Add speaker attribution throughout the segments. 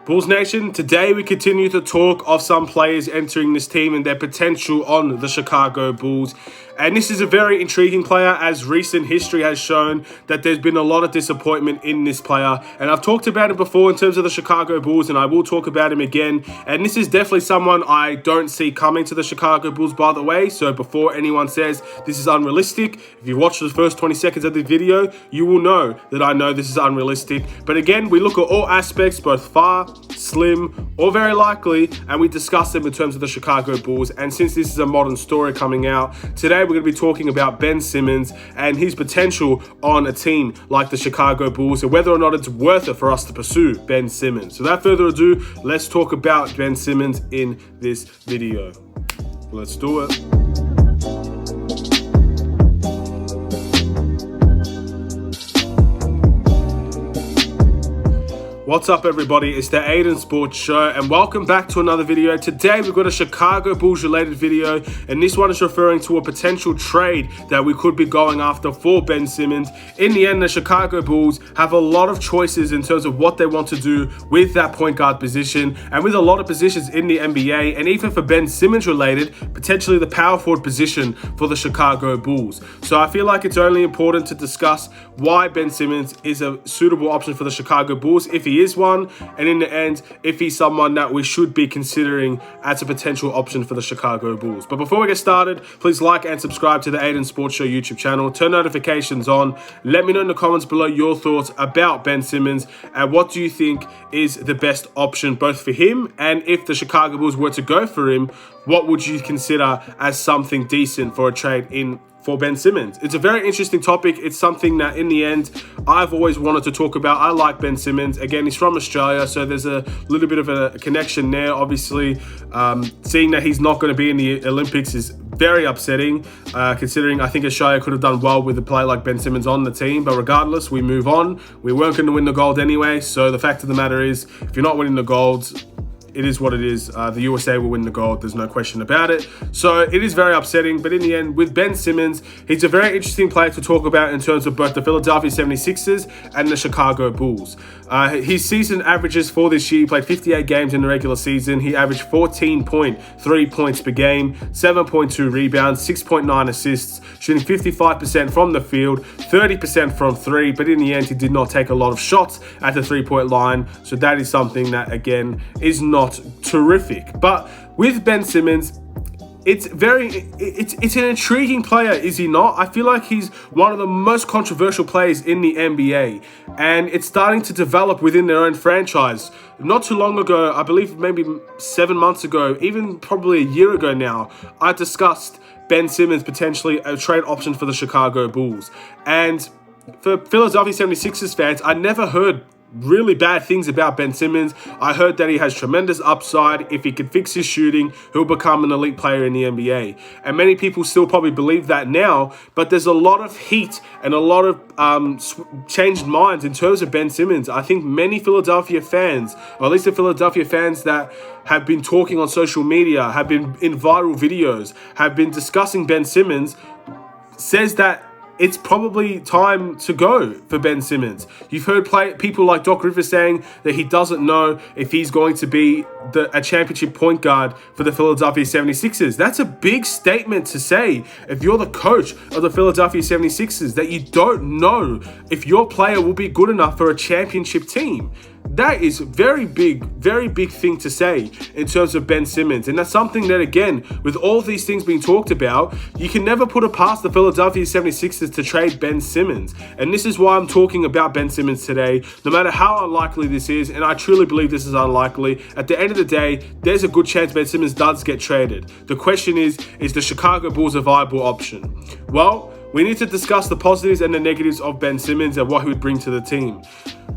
Speaker 1: Bulls Nation, today we continue to talk of some players entering this team and their potential on the Chicago Bulls. And this is a very intriguing player, as recent history has shown that there's been a lot of disappointment in this player. And I've talked about him before in terms of the Chicago Bulls, and I will talk about him again. And this is definitely someone I don't see coming to the Chicago Bulls, by the way. So before anyone says this is unrealistic, if you watch the first 20 seconds of the video, you will know that I know this is unrealistic. But again, we look at all aspects, both far, slim, or very likely, and we discuss them in terms of the Chicago Bulls. And since this is a modern story coming out, today we're going to be talking about Ben Simmons and his potential on a team like the Chicago Bulls, and whether or not it's worth it for us to pursue Ben Simmons. So without further ado, let's talk about Ben Simmons in this video. Let's do it. What's up, everybody? It's the Aidan Sports Show, and welcome back to another video. Today we've got a Chicago Bulls related video, and this one is referring to a potential trade that we could be going after for Ben Simmons. In the end, the Chicago Bulls have a lot of choices in terms of what they want to do with that point guard position, and with a lot of positions in the NBA, and even for Ben Simmons related, potentially the power forward position for the Chicago Bulls. So I feel like it's only important to discuss why Ben Simmons is a suitable option for the Chicago Bulls, if he is one, and in the end, if he's someone that we should be considering as a potential option for the Chicago Bulls. But before we get started, please like and subscribe to the Aidan Sports Show YouTube channel. Turn notifications on. Let me know in the comments below your thoughts about Ben Simmons and what do you think is the best option both for him, and if the Chicago Bulls were to go for him, what would you consider as something decent for a trade in for Ben Simmons? It's a very interesting topic. It's something that in the end I've always wanted to talk about. I like Ben Simmons. Again, he's from Australia, so there's a little bit of a connection there. Obviously, seeing that he's not going to be in the Olympics is very upsetting, considering I think Australia could have done well with a player like Ben Simmons on the team. But regardless, we move on. We weren't going to win the gold anyway, so the fact of the matter is, if you're not winning the golds, it is what it is. The USA will win the gold. There's no question about it. So it is very upsetting. But in the end, with Ben Simmons, he's a very interesting player to talk about in terms of both the Philadelphia 76ers and the Chicago Bulls. His season averages for this year, he played 58 games in the regular season. He averaged 14.3 points per game, 7.2 rebounds, 6.9 assists, shooting 55% from the field, 30% from three. But in the end, he did not take a lot of shots at the three-point line. So that is something that, again, is not terrific. But with Ben Simmons, it's an intriguing player, is he not? I feel like he's one of the most controversial players in the NBA, and it's starting to develop within their own franchise. Not too long ago, I believe maybe 7 months ago, even probably a year ago now, I discussed Ben Simmons potentially a trade option for the Chicago Bulls. And for Philadelphia 76ers fans, I never heard really bad things about Ben Simmons. I heard that he has tremendous upside. If he can fix his shooting, he'll become an elite player in the NBA. And many people still probably believe that now, but there's a lot of heat and a lot of changed minds in terms of Ben Simmons. I think many Philadelphia fans, or at least the Philadelphia fans that have been talking on social media, have been in viral videos, have been discussing Ben Simmons, says that it's probably time to go for Ben Simmons. You've heard people like Doc Rivers saying that he doesn't know if he's going to be a championship point guard for the Philadelphia 76ers. That's a big statement to say if you're the coach of the Philadelphia 76ers, that you don't know if your player will be good enough for a championship team. That is very big thing to say in terms of Ben Simmons. And that's something that, again, with all these things being talked about, you can never put it past the Philadelphia 76ers to trade Ben Simmons. And this is why I'm talking about Ben Simmons today, no matter how unlikely this is, and I truly believe this is unlikely. At the end of the day, there's a good chance Ben Simmons does get traded. The question is the Chicago Bulls a viable option? Well, we need to discuss the positives and the negatives of Ben Simmons and what he would bring to the team.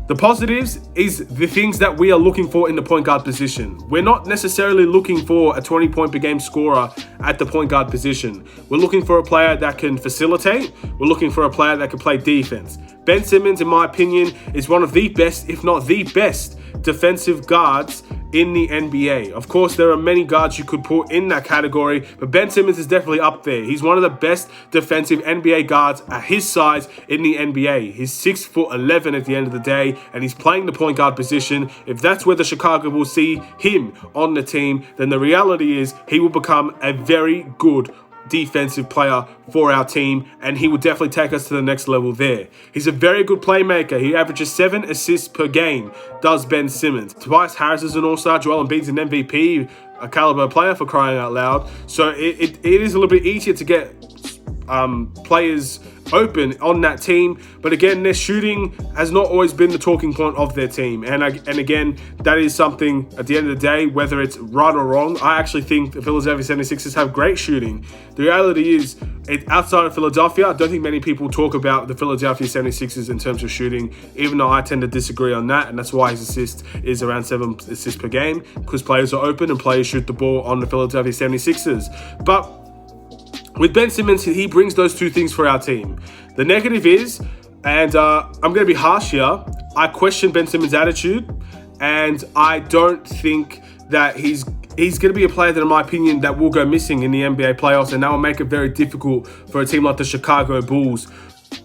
Speaker 1: The positives is the things that we are looking for in the point guard position. We're not necessarily looking for a 20-point per game scorer at the point guard position. We're looking for a player that can facilitate. We're looking for a player that can play defense. Ben Simmons, in my opinion, is one of the best, if not the best, defensive guards in the NBA. Of course, there are many guards you could put in that category, but Ben Simmons is definitely up there. He's one of the best defensive NBA guards at his size in the NBA. He's 6'11" at the end of the day, and he's playing the point guard position. If that's where the Chicago Bulls see him on the team, then the reality is he will become a very good defensive player for our team, and he will definitely take us to the next level there. He's a very good playmaker. He averages 7 assists per game, does Ben Simmons. Tobias Harris is an all-star. Joel Embiid's an MVP, a caliber player, for crying out loud. So it is a little bit easier to get players open on that team, but again, their shooting has not always been the talking point of their team, and again, that is something at the end of the day, whether it's right or wrong. I actually think the Philadelphia 76ers have great shooting. The reality is, outside of Philadelphia, I don't think many people talk about the Philadelphia 76ers in terms of shooting, even though I tend to disagree on that, and that's why his assist is around 7 assists per game, because players are open and players shoot the ball on the Philadelphia 76ers. But with Ben Simmons, he brings those two things for our team. The negative is, and I'm going to be harsh here, I question Ben Simmons' attitude, and I don't think that he's going to be a player that, in my opinion, that will go missing in the NBA playoffs, and that will make it very difficult for a team like the Chicago Bulls,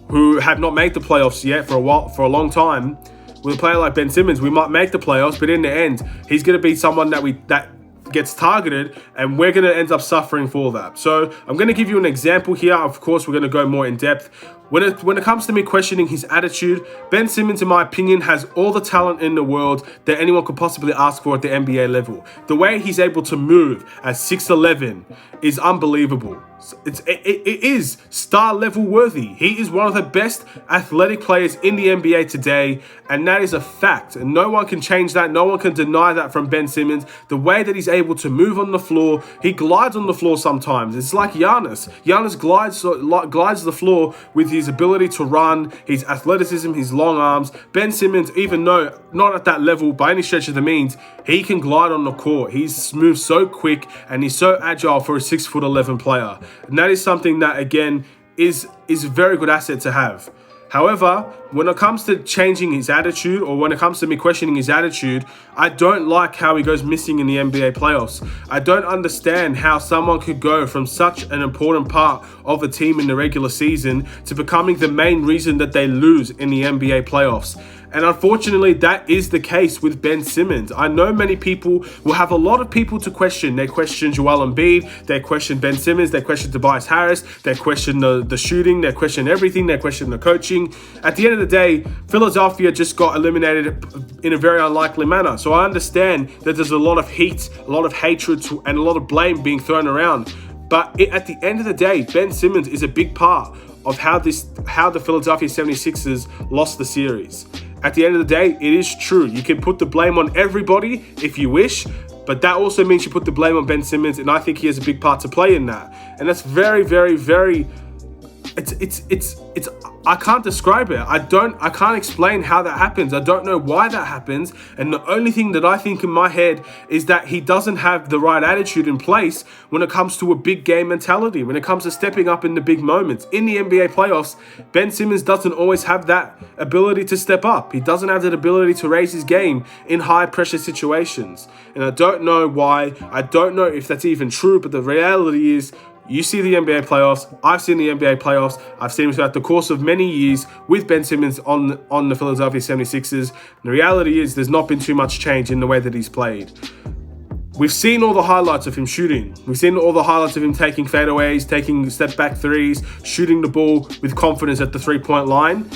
Speaker 1: who have not made the playoffs yet for a long time. With a player like Ben Simmons, we might make the playoffs, but in the end, he's going to be someone that gets targeted, and we're going to end up suffering for that. So I'm going to give you an example here. Of course, we're going to go more in depth. When it comes to me questioning his attitude, Ben Simmons, in my opinion, has all the talent in the world that anyone could possibly ask for at the NBA level. The way he's able to move at 6'11" is unbelievable. It is star level worthy. He is one of the best athletic players in the NBA today, and that is a fact. And no one can change that. No one can deny that from Ben Simmons. The way that he's able to move on the floor, he glides on the floor sometimes. It's like Giannis. Giannis glides the floor with his ability to run, his athleticism, his long arms. Ben Simmons, even though not at that level by any stretch of the means, he can glide on the court. He's moves so quick and he's so agile for a 6'11" player. And that is something that, again, is a very good asset to have. However, when it comes to changing his attitude, or when it comes to me questioning his attitude, I don't like how he goes missing in the NBA playoffs. I don't understand how someone could go from such an important part of a team in the regular season to becoming the main reason that they lose in the NBA playoffs. And unfortunately, that is the case with Ben Simmons. I know many people will have a lot of people to question. They question Joel Embiid, they question Ben Simmons, they question Tobias Harris, they question the shooting, they question everything, they question the coaching. At the end of the day, Philadelphia just got eliminated in a very unlikely manner. So I understand that there's a lot of heat, a lot of hatred, and a lot of blame being thrown around. But at the end of the day, Ben Simmons is a big part of how the Philadelphia 76ers lost the series. At the end of the day, it is true. You can put the blame on everybody if you wish, but that also means you put the blame on Ben Simmons, and I think he has a big part to play in that. And that's very, very, very... It's I can't describe it. I can't explain how that happens. I don't know why that happens. And the only thing that I think in my head is that he doesn't have the right attitude in place when it comes to a big game mentality, when it comes to stepping up in the big moments. In the NBA playoffs, Ben Simmons doesn't always have that ability to step up. He doesn't have that ability to raise his game in high pressure situations. And I don't know why. I don't know if that's even true, but the reality is, you see the NBA playoffs. I've seen the NBA playoffs. I've seen him throughout the course of many years with Ben Simmons on the Philadelphia 76ers. And the reality is there's not been too much change in the way that he's played. We've seen all the highlights of him shooting. We've seen all the highlights of him taking fadeaways, taking step-back threes, shooting the ball with confidence at the three-point line.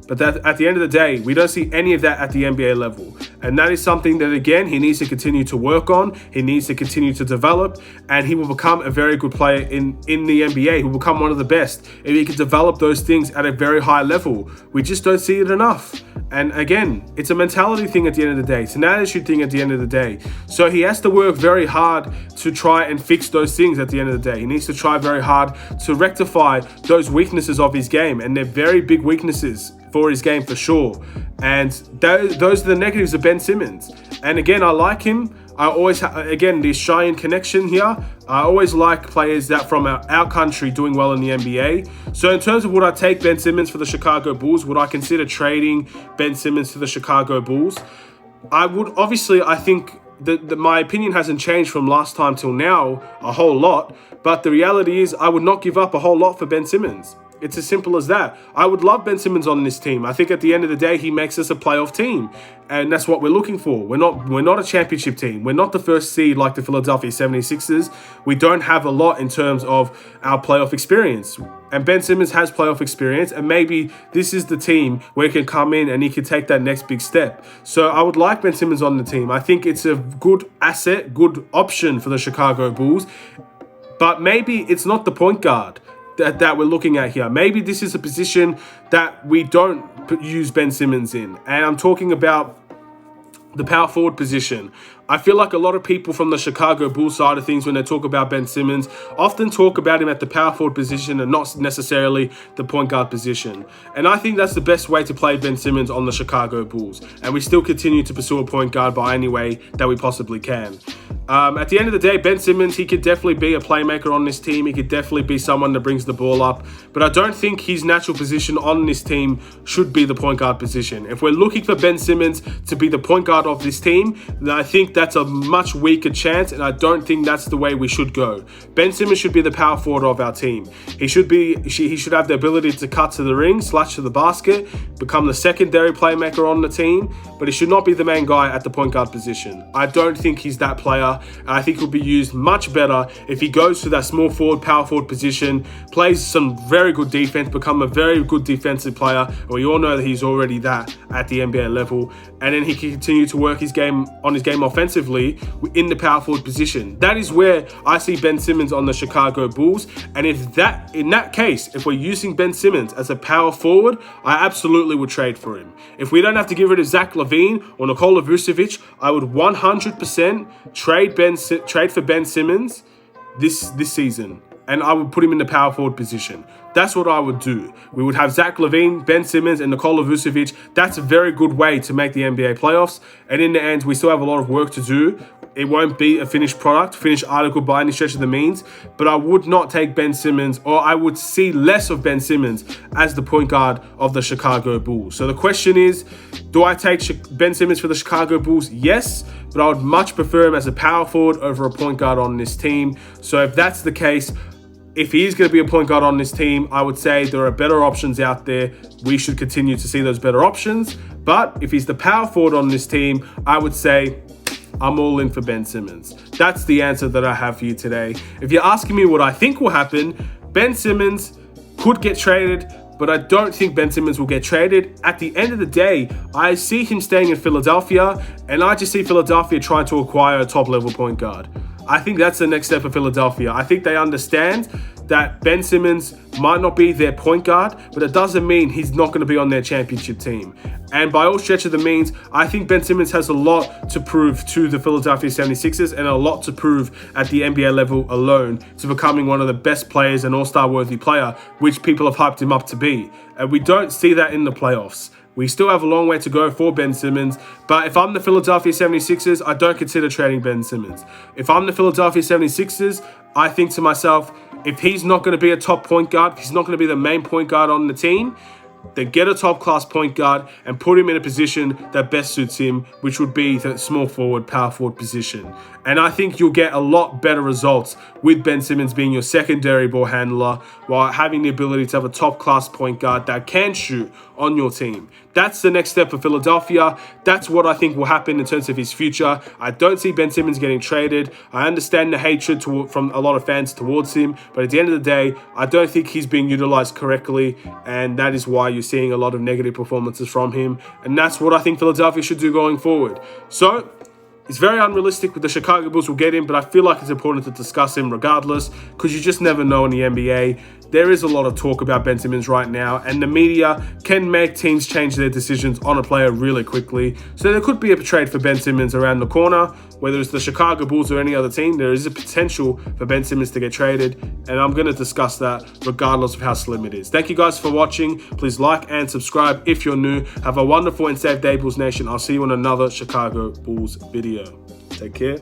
Speaker 1: But at the end of the day, we don't see any of that at the NBA level. And that is something that, again, he needs to continue to work on. He needs to continue to develop. And he will become a very good player in the NBA. He will become one of the best if he can develop those things at a very high level. We just don't see it enough. And again, it's a mentality thing at the end of the day. It's an attitude thing at the end of the day. So he has to work very hard to try and fix those things at the end of the day. He needs to try very hard to rectify those weaknesses of his game. And they're very big weaknesses for his game for sure. And those are the negatives of Ben Simmons. And again, I like him. I always, again, the Australian connection here. I always like players that from our country doing well in the NBA. So in terms of would I take Ben Simmons for the Chicago Bulls, would I consider trading Ben Simmons to the Chicago Bulls? I would. Obviously, I think my opinion hasn't changed from last time till now a whole lot. But the reality is, I would not give up a whole lot for Ben Simmons. It's as simple as that. I would love Ben Simmons on this team. I think at the end of the day, he makes us a playoff team. And that's what we're looking for. We're not a championship team. We're not the first seed like the Philadelphia 76ers. We don't have a lot in terms of our playoff experience. And Ben Simmons has playoff experience. And maybe this is the team where he can come in and he can take that next big step. So I would like Ben Simmons on the team. I think it's a good asset, good option for the Chicago Bulls. But maybe it's not the point guard that we're looking at here. Maybe this is a position that we don't use Ben Simmons in. And I'm talking about the power forward position. I feel like a lot of people from the Chicago Bulls side of things, when they talk about Ben Simmons, often talk about him at the power forward position and not necessarily the point guard position. And I think that's the best way to play Ben Simmons on the Chicago Bulls. And we still continue to pursue a point guard by any way that we possibly can. At the end of the day, Ben Simmons, he could definitely be a playmaker on this team. He could definitely be someone that brings the ball up. But I don't think his natural position on this team should be the point guard position. If we're looking for Ben Simmons to be the point guard of this team, then I think that's a much weaker chance, and I don't think that's the way we should go. Ben Simmons should be the power forward of our team. He should have the ability to cut to the ring, slash to the basket, become the secondary playmaker on the team, but he should not be the main guy at the point guard position. I don't think he's that player, and I think he'll be used much better if he goes to that small forward, power forward position, plays some very good defense, become a very good defensive player, and we all know that he's already that at the NBA level, and then he can continue to work his game offensively in the power forward position. That is where I see Ben Simmons on the Chicago Bulls. And in that case, if we're using Ben Simmons as a power forward, I absolutely would trade for him. If we don't have to get rid of Zach LaVine or Nikola Vucevic, I would 100% trade for Ben Simmons this season. And I would put him in the power forward position. That's what I would do. We would have Zach LaVine, Ben Simmons, and Nikola Vucevic. That's a very good way to make the NBA playoffs. And in the end, we still have a lot of work to do. It won't be a finished product, finished article by any stretch of the means. But I would not take Ben Simmons, or I would see less of Ben Simmons as the point guard of the Chicago Bulls. So the question is, do I take Ben Simmons for the Chicago Bulls? Yes, but I would much prefer him as a power forward over a point guard on this team. So if that's the case, if he is going to be a point guard on this team, I would say there are better options out there. We should continue to see those better options. But if he's the power forward on this team, I would say I'm all in for Ben Simmons. That's the answer that I have for you today. If you're asking me what I think will happen, Ben Simmons could get traded, but I don't think Ben Simmons will get traded. At the end of the day, I see him staying in Philadelphia, and I just see Philadelphia trying to acquire a top-level point guard. I think that's the next step for Philadelphia. I think they understand that Ben Simmons might not be their point guard, but it doesn't mean he's not going to be on their championship team. And by all stretch of the means, I think Ben Simmons has a lot to prove to the Philadelphia 76ers and a lot to prove at the NBA level alone to becoming one of the best players, an all-star worthy player, which people have hyped him up to be. And we don't see that in the playoffs. We still have a long way to go for Ben Simmons, but if I'm the Philadelphia 76ers, I don't consider trading Ben Simmons. If I'm the Philadelphia 76ers, I think to myself, if he's not going to be a top point guard, if he's not going to be the main point guard on the team, then get a top-class point guard and put him in a position that best suits him, which would be the small forward, power forward position. And I think you'll get a lot better results with Ben Simmons being your secondary ball handler while having the ability to have a top-class point guard that can shoot on your team. That's the next step for Philadelphia. That's what I think will happen in terms of his future. I don't see Ben Simmons getting traded. I understand the hatred from a lot of fans towards him, but at the end of the day, I don't think he's being utilized correctly, and that is why you're seeing a lot of negative performances from him, and that's what I think Philadelphia should do going forward. So it's very unrealistic with the Chicago Bulls will get him, but I feel like it's important to discuss him regardless, because you just never know in the NBA. There is a lot of talk about Ben Simmons right now, and the media can make teams change their decisions on a player really quickly. So there could be a trade for Ben Simmons around the corner. Whether it's the Chicago Bulls or any other team, there is a potential for Ben Simmons to get traded, and I'm going to discuss that regardless of how slim it is. Thank you guys for watching. Please like and subscribe if you're new. Have a wonderful and safe day, Bulls Nation. I'll see you in another Chicago Bulls video. Take care.